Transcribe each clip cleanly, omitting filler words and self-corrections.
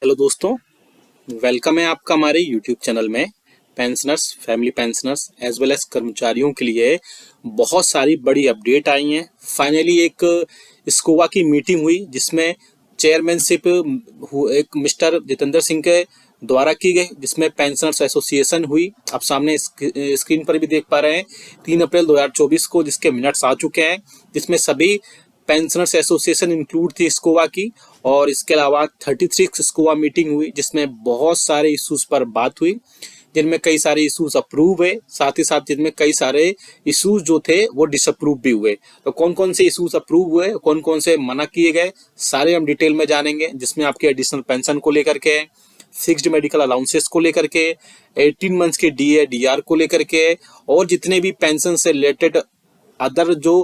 Hello दोस्तों, welcome है आपका हमारे यूट्यूब चैनल में। Pensioners, family pensioners as well as कर्मचारियों के लिए बहुत सारी बड़ी अपडेट आई हैं। फाइनली एक स्कोवा की मीटिंग हुई जिसमें चेयरमैनशिप एक मिस्टर जितेंद्र सिंह के द्वारा की गई, जिसमें पेंशनर्स एसोसिएशन हुई। आप सामने स्क्रीन पर भी देख पा रहे हैं 3 अप्रैल 2024 को, जिसके मिनट्स आ चुके हैं, जिसमें सभी पेंशनर्स एसोसिएशन इंक्लूड थी स्कोवा की। और इसके अलावा 33 स्कोवा मीटिंग हुई जिसमें बहुत सारे इश्यूज पर बात हुई, जिनमें कई सारे इश्यूज अप्रूव हुए, साथ ही साथ जिनमें कई सारे इश्यूज जो थे वो डिसअप्रूव भी हुए। तो कौन कौन से इश्यूज अप्रूव हुए, कौन कौन से मना किए गए, सारे हम डिटेल में जानेंगे। जिसमें आपके एडिशनल पेंशन को लेकर के, फिक्स्ड मेडिकल अलाउंसेस को लेकर के, 18 मंथ्स के डीए डीआर को लेकर के, और जितने भी पेंशन से रिलेटेड अदर जो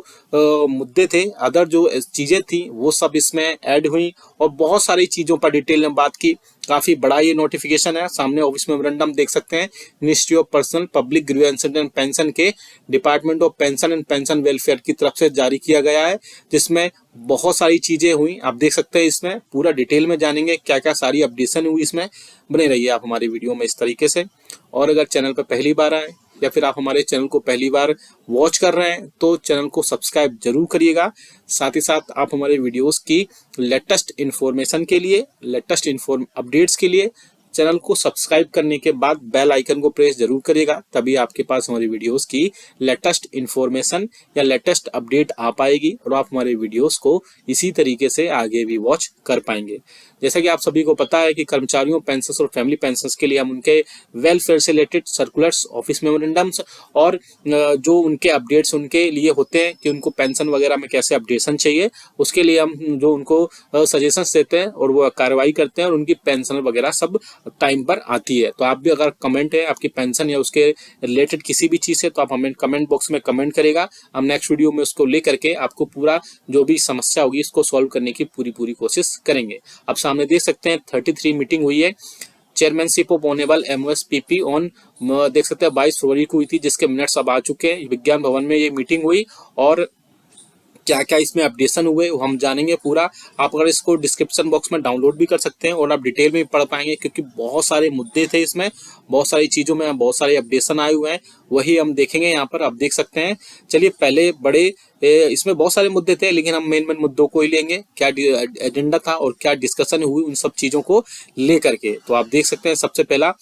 मुद्दे थे, अदर जो चीज़ें थी, वो सब इसमें ऐड हुई। और बहुत सारी चीज़ों पर डिटेल में बात की। काफ़ी बड़ा ये नोटिफिकेशन है। सामने ऑफिस मेमोरेंडम देख सकते हैं, ministry of personnel public grievance and pension के department of pension and pension welfare की तरफ से जारी किया गया है, जिसमें बहुत सारी चीज़ें हुई। आप देख सकते हैं, इसमें पूरा डिटेल में जानेंगे क्या क्या सारी अपडेशन हुई। इसमें बने रहिए आप हमारी वीडियो में इस तरीके से। और अगर चैनल पर पहली बार आए या फिर आप हमारे चैनल को पहली बार वॉच कर रहे हैं तो चैनल को सब्सक्राइब जरूर करिएगा। साथ ही साथ आप हमारे वीडियोस की लेटेस्ट इन्फॉर्मेशन के लिए, लेटेस्ट अपडेट्स के लिए चैनल को सब्सक्राइब करने के बाद बेल आइकन को प्रेस जरूर करिएगा, तभी आपके पास हमारी वीडियोस की लेटेस्ट इन्फॉर्मेशन या लेटेस्ट अपडेट आ पाएगी और आप हमारे वीडियोस को इसी तरीके से आगे भी वॉच कर पाएंगे। जैसा कि आप सभी को पता है कि कर्मचारियों पेंशन और फैमिली पेंशन के लिए हम उनके वेलफेयर से रिलेटेड सर्कुलर्स, ऑफिस मेमोरेंडम्स और जो उनके अपडेट्स उनके लिए होते हैं कि उनको पेंशन वगैरह में कैसे अपडेशन चाहिए, उसके लिए हम जो उनको सजेशंस देते हैं और वो कार्रवाई करते हैं और उनकी पेंशन वगैरह सब टाइम पर आती है। तो आप भी अगर कमेंट है आपकी पेंशन या उसके रिलेटेड किसी भी चीज़ है तो आप हमें कमेंट बॉक्स में कमेंट करेगा। हम नेक्स्ट वीडियो में उसको लेकर के आपको पूरा जो भी समस्या होगी इसको सॉल्व करने की पूरी कोशिश करेंगे। अब सामने देख सकते हैं 33 मीटिंग हुई है। चेयरमैनशिप ऑफ ऑनेबल एमओएसपीपी ऑन देख सकते हैं 22 फरवरी को हुई थी, जिसके मिनट्स अब आ चुके हैं। विज्ञान भवन में ये मीटिंग हुई और क्या क्या इसमें अपडेशन हुए हम जानेंगे पूरा। आप अगर इसको डिस्क्रिप्शन बॉक्स में डाउनलोड भी कर सकते हैं और आप डिटेल में भी पढ़ पाएंगे, क्योंकि बहुत सारे मुद्दे थे इसमें, बहुत सारी चीज़ों में बहुत सारे अपडेशन आए हुए हैं, वही हम देखेंगे यहाँ पर। आप देख सकते हैं। चलिए पहले बड़े इसमें बहुत सारे मुद्दे थे, लेकिन हम मेन मुद्दों को ही लेंगे, क्या एजेंडा था और क्या डिस्कशन हुई उन सब चीज़ों को लेकर के। तो आप देख सकते हैं सबसे पहला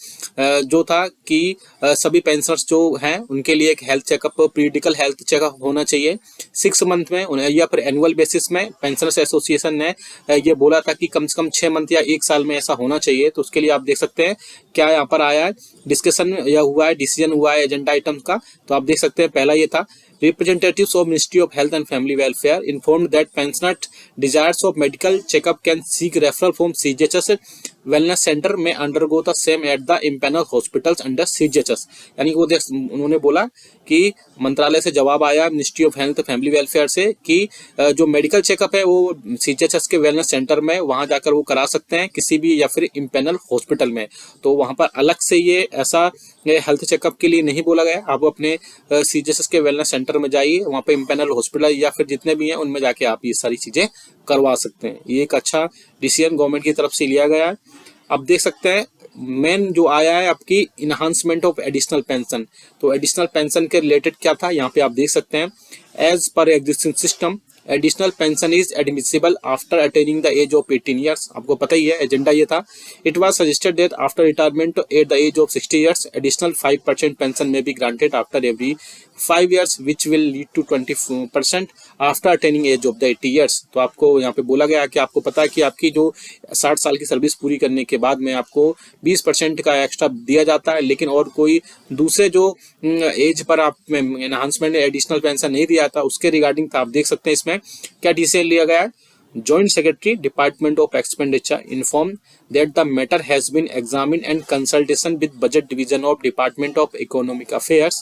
जो था कि सभी पेंशनर्स जो हैं उनके लिए एक health checkup, periodical health checkup होना चाहिए 6 मंथ में या फिर एनुअल बेसिस में। पेंशनर्स एसोसिएशन ने ये बोला था कि कम से कम 6 मंथ या 1 साल में ऐसा होना चाहिए। तो उसके लिए आप देख सकते हैं क्या यहाँ पर आया है, डिस्कशन या हुआ है, डिसीजन हुआ है एजेंडा आइटम का। तो आप देख सकते हैं पहला ये था, representatives of Ministry of Health and Family Welfare informed that pensioner desires of medical checkup can seek referral from CGHS wellness center may undergo the same at the impaneled hospitals under CGHS। यानी वो उन्होंने बोला कि मंत्रालय से जवाब आया ministry of health family welfare से कि जो मेडिकल चेकअप है वो सीजीएचएस के वेलनेस सेंटर में वहां जाकर वो करा सकते हैं किसी भी, या फिर इम्पेनल हॉस्पिटल में। तो वहां पर अलग से ये ऐसा हेल्थ चेकअप के लिए नहीं बोला गया। आप अपने सीजीएचएस के वेलनेस सेंटर में जाइए, वहां पे इम्पेनल हॉस्पिटल या फिर जितने भी हैं उनमें जाके आप ये सारी चीजें करवा सकते हैं। ये एक अच्छा डिसीजन गवर्नमेंट की तरफ से लिया गया है। अब देख सकते हैं मेन जो आया है आपकी इनहांसमेंट ऑफ एडिशनल पेंशन। तो एडिशनल पेंशन के रिलेटेड क्या था यहाँ पे आप देख सकते हैं, as per existing system additional pension is admissible after attaining the age of 18 years. आपको पता ही है एजेंडा ये था। It was suggested that after retirement at the age of 60 years additional 5% pension में be granted after every 5 years which will lead to 20% after attaining age of the 80 years। तो आपको यहाँ पे बोला गया कि आपको पता है कि आपकी जो 60 साल की सर्विस पूरी करने के बाद में आपको 20% का एक्स्ट्रा दिया जाता है, लेकिन और कोई दूसरे जो एज पर आप एनहांसमेंट एडिशनल पेंशन नहीं दिया था उसके रिगार्डिंग था। आप देख सकते हैं इसमें क्या डिसीजन लिया गया है। Joint Secretary Department of Expenditure informed that the matter has been examined and consultation with Budget Division of Department of Economic Affairs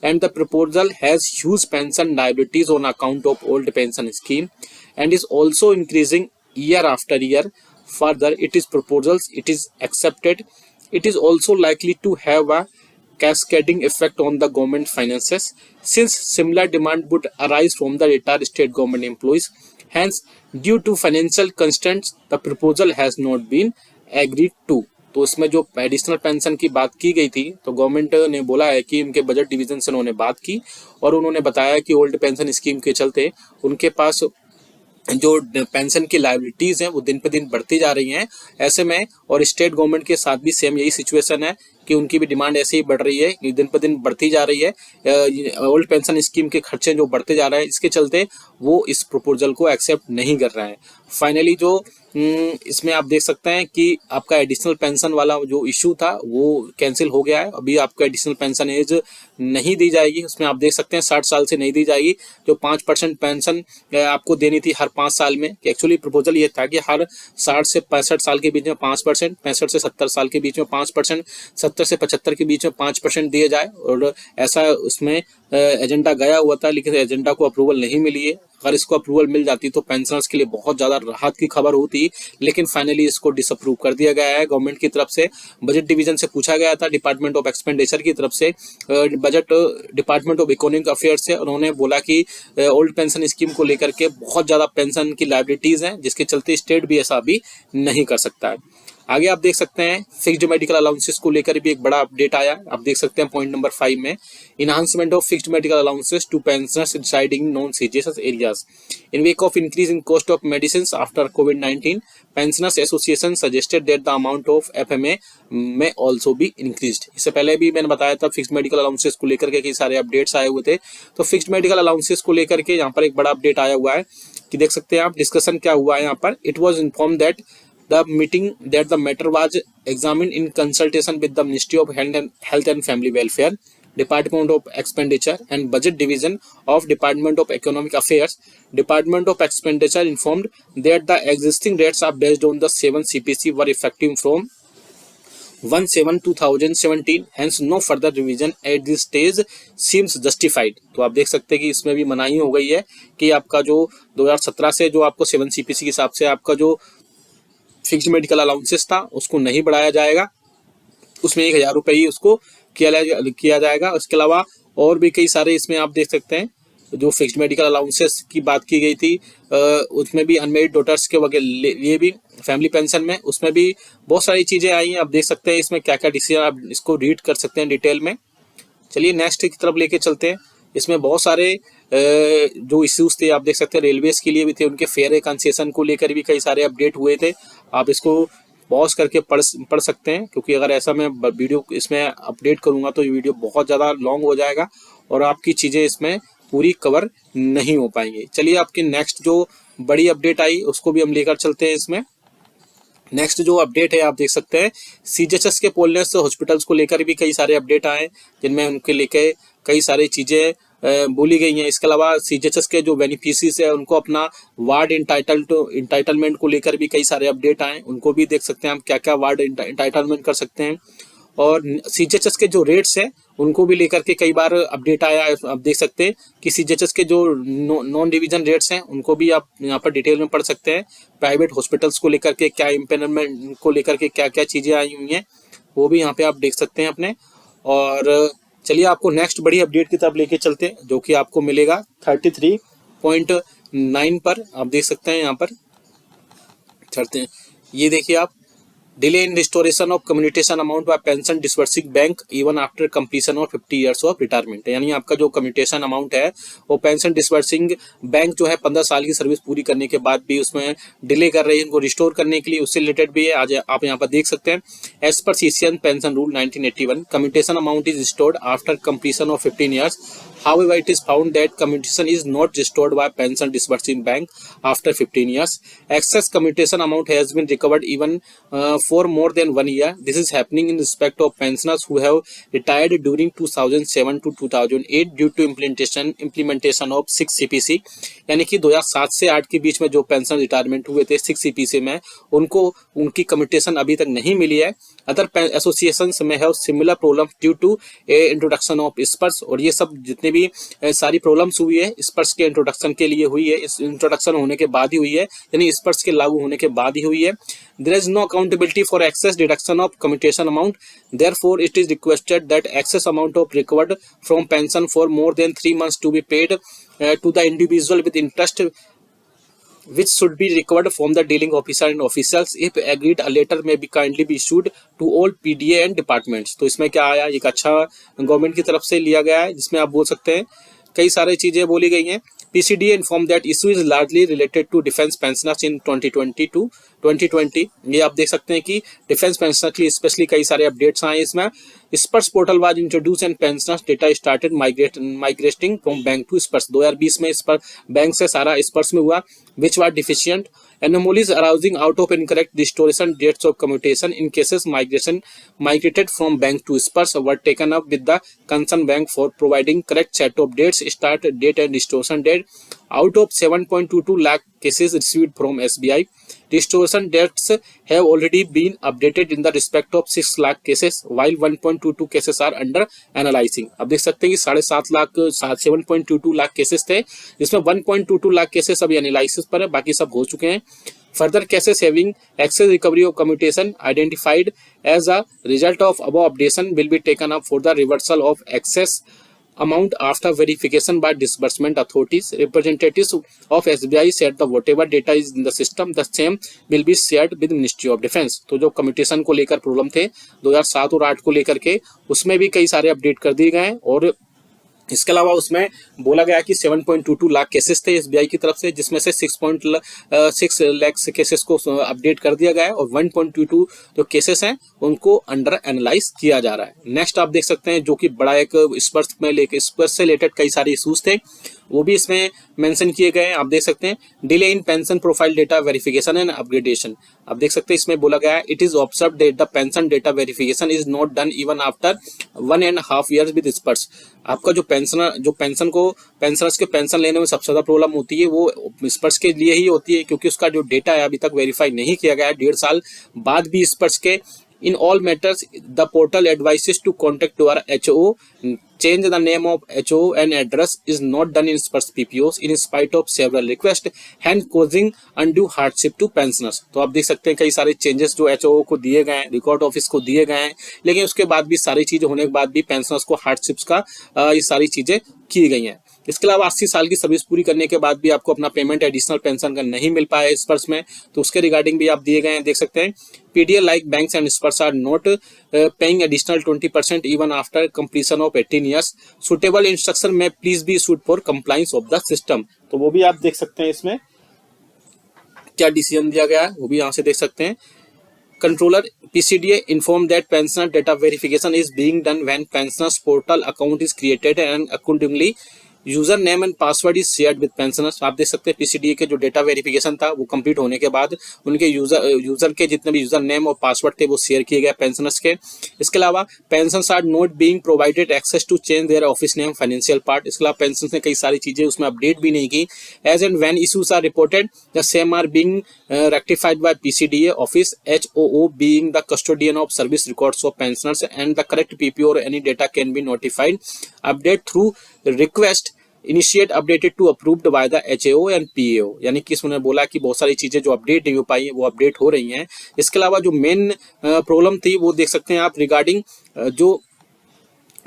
and the proposal has huge pension liabilities on account of old pension scheme and is also increasing year after year. Further, it is proposals, it is accepted. It is also likely to have a cascading effect on the government finances since similar demand would arise from the retired state government employees. Hence, due to financial constraints, the proposal has not been agreed to. तो इसमें जो additional pension की बात की गई थी, तो government ने बोला है कि उनके बजट डिवीजन से उन्होंने बात की और उन्होंने बताया कि ओल्ड पेंशन स्कीम के चलते उनके पास जो पेंशन की लायबिलिटीज हैं वो दिन पे दिन बढ़ती जा रही हैं। ऐसे में और स्टेट गवर्नमेंट के साथ भी सेम यही सिचुएशन है कि उनकी भी डिमांड ऐसे ही बढ़ रही है कि दिन पे दिन बढ़ती जा रही है। ओल्ड पेंशन स्कीम के खर्चे जो बढ़ते जा रहे हैं, इसके चलते वो इस प्रपोजल को एक्सेप्ट नहीं कर रहा है। फाइनली जो इसमें आप देख सकते हैं कि आपका एडिशनल पेंशन वाला जो इशू था वो कैंसिल हो गया है। अभी आपको एडिशनल पेंशन एज नहीं दी जाएगी, उसमें आप देख सकते हैं 60 साल से नहीं दी जाएगी। जो 5% पेंशन आपको देनी थी हर 5 साल में, एक्चुअली प्रपोजल ये था कि हर 60 से 65 साल के बीच में 5%, 65 से 70 साल के बीच में 5%, 70 से 75 के बीच में 5% दिए जाए। और ऐसा उसमें एजेंडा गया हुआ था, लेकिन एजेंडा को अप्रूवल नहीं मिली है। अगर इसको अप्रूवल मिल जाती तो पेंशनर्स के लिए बहुत ज़्यादा राहत की खबर होती, लेकिन फाइनली इसको डिसअप्रूव कर दिया गया है गवर्नमेंट की तरफ से। बजट डिवीजन से पूछा गया था, डिपार्टमेंट ऑफ एक्सपेंडिचर की तरफ से, budget department of economic affairs से, उन्होंने बोला कि ओल्ड पेंशन स्कीम को लेकर के बहुत ज़्यादा पेंशन की लायबिलिटीज़ हैं, जिसके चलते स्टेट भी ऐसा अभी नहीं कर सकता है। आगे आप देख सकते हैं फिक्स्ड मेडिकल अलाउंसेस को लेकर भी एक बड़ा अपडेट आया। आप देख सकते हैं पॉइंट नंबर 5 में, enhancement of fixed medical allowances to pensioners residing in non CGH areas in wake of increase in cost of medicine after कोविड-19, pensioners association suggested that the amount of FMA में also be increased. इससे पहले भी मैंने बताया था fixed medical allowances को लेकर के कई सारे अपडेट्स आए हुए थे। तो फिक्स्ड मेडिकल अलाउंसेस को लेकर के यहाँ पर एक बड़ा अपडेट आया हुआ है कि देख सकते हैं आप डिस्कशन क्या हुआ है यहाँ पर। It was inform that the meeting that the matter was examined in consultation with the Ministry of Health and Family Welfare, Department of Expenditure and Budget Division of Department of Economic Affairs. Department of Expenditure informed that the existing rates are based on the 7 CPC were effective from 1/7/2017, hence no further revision at this stage seems justified। तो आप देख सकते हैं कि इसमें भी मनाही हो गई है कि आपका जो 2017 से जो आपको 7 CPC के हिसाब से आपका जो फिक्स्ड मेडिकल अलाउंसेस था उसको नहीं बढ़ाया जाएगा, उसमें 1000 रुपये ही उसको किया जाएगा। उसके अलावा और भी कई सारे इसमें आप देख सकते हैं जो फिक्स्ड मेडिकल अलाउंसेस की बात की गई थी, उसमें भी अनमेरिड डॉटर्स के वगैरह ये भी फैमिली पेंशन में उसमें भी बहुत सारी चीज़ें आई हैं। आप देख सकते हैं इसमें क्या क्या डिसीजन, आप इसको रीड कर सकते हैं डिटेल में। चलिए नेक्स्ट की तरफ लेके चलते हैं। इसमें बहुत सारे जो इश्यूज थे आप देख सकते हैं, रेलवेज के लिए भी थे, उनके फेयर कंसेशन को लेकर भी कई सारे अपडेट हुए थे। आप इसको पॉज करके पढ़ सकते हैं, क्योंकि अगर ऐसा मैं वीडियो इसमें अपडेट करूंगा तो ये वीडियो बहुत ज़्यादा लॉन्ग हो जाएगा और आपकी चीज़ें इसमें पूरी कवर नहीं हो पाएंगी। चलिए आपकी नेक्स्ट जो बड़ी अपडेट आई उसको भी हम लेकर चलते हैं। इसमें नेक्स्ट जो अपडेट है आप देख सकते हैं सीजीएचएस के पोलनेस हॉस्पिटल्स को लेकर भी कई सारे अपडेट आए, जिनमें उनके लेके कई सारी चीज़ें बोली गई हैं। इसके अलावा सीजीएचएस के जो बेनिफिशियरीज है उनको अपना वार्ड इंटाइटलमेंट को लेकर भी कई सारे अपडेट आए, उनको भी देख सकते हैं हम क्या क्या वार्ड इंटाइटलमेंट कर सकते हैं। और सीजीएचएस के जो रेट्स हैं उनको भी लेकर के कई बार अपडेट आया है। आप देख सकते हैं कि सीजीएचएस के जो नॉन डिवीजन रेट्स हैं उनको भी आप यहाँ पर डिटेल में पढ़ सकते हैं। प्राइवेट हॉस्पिटल्स को लेकर के क्या इम्पेनमेंट को लेकर के क्या क्या चीज़ें आई हुई हैं वो भी यहाँ पे आप देख सकते हैं अपने। और चलिए आपको नेक्स्ट बड़ी अपडेट की तरफ लेके चलते हैं, जो कि आपको मिलेगा 33.9 पर। आप देख सकते हैं यहाँ पर चलते हैं, ये देखिए आप, delay in restoration of communitation amount by pension disbursing bank even after completion of 50 years of retirement. यानी आपका जो कम्युनिटेशन अमाउंट है वो पेंशन डिसबर्सिंग बैंक जो है 15 साल की सर्विस पूरी करने के बाद भी उसमें डिले कर रही है, इनको रिस्टोर करने के लिए, उससे रिलेटेड भी है। आज आप यहाँ पर देख सकते हैं as per CCN pension rule 1981 commutation amount is restored after completion of 15 years. However, it is found that commutation is not restored by pension disbursing bank after 15 years. Excess commutation amount has been recovered even for more than 1 year. This is happening in respect of pensioners who have retired during 2007 to 2008 due to implementation of 6 CPC. यानी कि 2007 से 8 के बीच में जो pension retirement हुए थे 6 CPC में, उनको उनकी कम्युटेशन अभी तक नहीं मिली है। अदर एसोसिएशंस में है similar problem due to introduction of Sparsh. और ये सब जितने भी सारी प्रॉब्लम्स हुई है स्पर्श के इंट्रोडक्शन के लिए हुई है, इस इंट्रोडक्शन होने के बाद ही हुई है, यानी स्पर्श के लागू होने के बाद ही हुई है। There is no accountability for excess deduction of commutation amount. Therefore, it is requested that excess amount of recovered from pension for more than 3 months to be paid to the individual with interest which should be recovered from the dealing officer and officials. If agreed, a letter may be kindly be issued to all PDA and departments. तो इसमें क्या आया, एक अच्छा government की तरफ से लिया गया है, जिसमें आप बोल सकते हैं कई सारी चीजें बोली गई हैं. PCDA informed that issue is largely related to defense pensioners in 2020 to 2020. ये आप देख सकते हैं कि डिफेंस पेंशनर के लिए स्पेशली कई सारे अपडेट्स आए इसमें. Sparsh portal was introduce and pensioners data started migrating from bank to Sparsh. 2020 में स्पर्श बैंक से सारा स्पर्श में हुआ, which was deficient. Anomalies arising out of incorrect distortion dates of commutation in cases migrated from bank to Spurs were taken up with the concerned bank for providing correct set of dates, start date and distortion date. Out of 7.22 lakh cases received from SBI, distortion dates have already been updated in the respect of 6 lakh cases, while 1.22 cases are under analyzing. अब देख सकते हैं कि 7.22 lakh cases थे, जिसमें 1.22 lakh cases अभी analysis पर है, बाकी सब हो चुके हैं. Further cases having excess recovery of commutation identified as a result of above updation will be taken up for the reversal of excess amount after verification by disbursement authorities. Representatives of SBI said that whatever data is in the system, the same will be shared with Ministry of Defence. तो जो commutation को लेकर problem थे 2007 और 8 को लेकर के, उसमें भी कई सारे अपडेट कर दिए गए हैं. और इसके अलावा उसमें बोला गया कि 7.22 लाख केसेस थे एसबीआई की तरफ से, जिसमें से 6.6 लाख केसेस को अपडेट कर दिया गया है और 1.22 जो केसेस हैं उनको अंडर एनालाइज किया जा रहा है. नेक्स्ट आप देख सकते हैं जो कि बड़ा एक स्पर्श में लेके स्पर्श से रिलेटेड कई सारे इशूज थे, वो भी इसमें मेंशन किए गए हैं. आप देख सकते हैं delay in pension profile data verification and upgradation. आप देख सकते हैं इसमें बोला गया है it is observed that the pension data verification is not done even after 1.5 years with स्पर्श. आपका जो पेंशनर्स के पेंशन लेने में सबसे ज्यादा प्रॉब्लम होती है वो स्पर्श के लिए ही होती है, क्योंकि उसका जो डेटा है अभी तक वेरीफाई नहीं किया गया है. 1.5 साल बाद भी स्पर्श के in all matters the portal advises to contact your HO. Change the name of HO and address is not done in Spurs PPOs in spite of several requests, hence causing undue hardship to pensioners. तो आप देख सकते हैं कई सारे changes जो HO को दिए गए हैं, रिकॉर्ड ऑफिस को दिए गए हैं, लेकिन उसके बाद भी सारी चीजें होने के बाद भी पेंशनर्स को हार्डशिप्स का ये सारी चीजें की गई हैं. इसके अलावा 80 साल की सर्विस पूरी करने के बाद भी आपको अपना पेमेंट एडिशनल पेंशन का नहीं मिल पाया स्पर्श में, तो उसके रिगार्डिंग भी आप दिए गए हैं. देख सकते हैं PDL like banks and Spurs are not paying additional 20% even after completion of 18 years. Suitable instruction may please be issued for compliance of the system. तो वो भी आप देख सकते हैं इसमें क्या डिसीजन दिया गया है, वो भी यहाँ से देख सकते हैं. Controller PCDA informed that pensioner data verification is being done when pensioners portal account is created and accordingly user name and password is shared with pensioners. आप देख सकते हैं पीसीडीए के जो डेटा वेरिफिकेशन था वो कंप्लीट होने के बाद उनके यूजर के जितने भी यूजर नेम और पासवर्ड थे वो शेयर किए गए पेंशनर्स के. इसके अलावा pensioners are not being provided access to change their office name financial part. इसके अलावा पेंशनर्स ने कई सारी चीजें उसमें अपडेट भी नहीं की. As and when issues are reported the same are being rectified by PCDA office, HOO being the custodian of service records of pensioners and the correct PPO or any data can be notified. Update through request initiate updated to approved by the HAO and PAO. यानी कि इसमें बोला कि बहुत सारी चीजें जो update नहीं हो पाई है वो अपडेट हो रही हैं. इसके अलावा जो मेन प्रॉब्लम थी वो देख सकते हैं आप रिगार्डिंग जो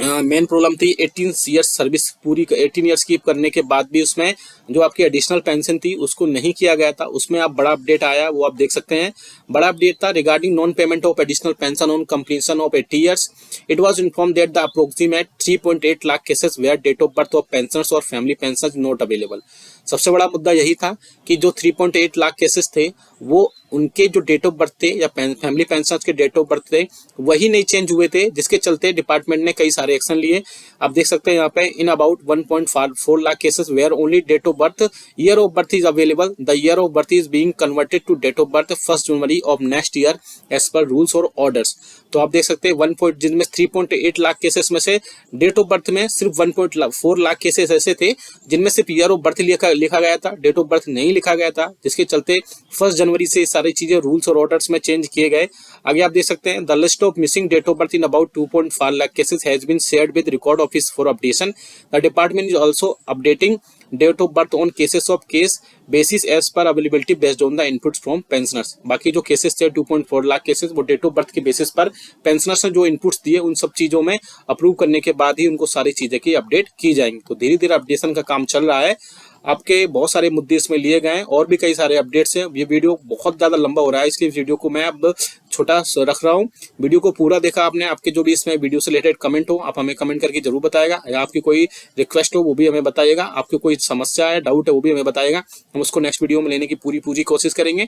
मेन प्रॉब्लम थी 18 ईयर्स सर्विस पूरी 18 ईयर्स की करने के बाद भी उसमें जो आपकी एडिशनल पेंशन थी उसको नहीं किया गया था. उसमें आप बड़ा अपडेट आया वो आप देख सकते हैं. बड़ा अपडेट था regarding non payment of additional pension on completion of 80 years. It was informed that the approximate 3.8 lakh cases where date of birth of pensioners और फैमिली पेंशनर्स नॉट अवेलेबल. सबसे बड़ा मुद्दा यही था कि जो 3.8 लाख केसेस थे वो उनके जो डेट ऑफ बर्थ थे या फैमिली पेंशनर्स के डेट ऑफ बर्थ थे वही नहीं चेंज हुए थे, जिसके चलते डिपार्टमेंट ने कई सारे एक्शन लिए. आप देख सकते हैं यहाँ पे in about 1.4 lakh cases where only date of birth year of birth is available. The year of birth is being converted to date of birth 1 January of next year as per rules और orders. तो आप देख सकते हैं जिनमें 3.8 lakh cases में से date of birth में सिर्फ 1.4 लाख केसेस ऐसे थे जिनमें सिर्फ ईयर ऑफ बर्थ लिखा गया था, डेट ऑफ बर्थ नहीं लिखा गया था, जिसके चलते 1 जनवरी से सारी चीजें रूल्स और ऑर्डर्स में चेंज किए गए. आगे आप देख सकते हैं the list of missing date of birth in about 2.4 lakh cases has been shared with record office for updation. The department is also updating date of birth on cases of case basis as per availability based on the inputs from pensioners. बाकी जो cases थे 2.4 lakh cases वो date of birth के basis पर pensioners ने जो inputs दिए उन सब चीजों में अप्रूव करने के बाद ही उनको सारी चीजें की अपडेट की जाएंगी. तो धीरे धीरे अपडेशन का काम चल रहा है. आपके बहुत सारे मुद्दे इसमें लिए गए हैं और भी कई सारे अपडेट्स हैं। ये वीडियो बहुत ज़्यादा लंबा हो रहा है, इसलिए वीडियो को मैं अब छोटा रख रहा हूँ। वीडियो को पूरा देखा आपने, आपके जो भी इसमें वीडियो से रिलेटेड कमेंट हो आप हमें कमेंट करके जरूर बताएगा, या आपकी कोई रिक्वेस्ट हो वो भी हमें बताइएगा, आपकी कोई समस्या है, डाउट है वो भी हमें बताएगा। हम उसको नेक्स्ट वीडियो में लेने की पूरी कोशिश करेंगे।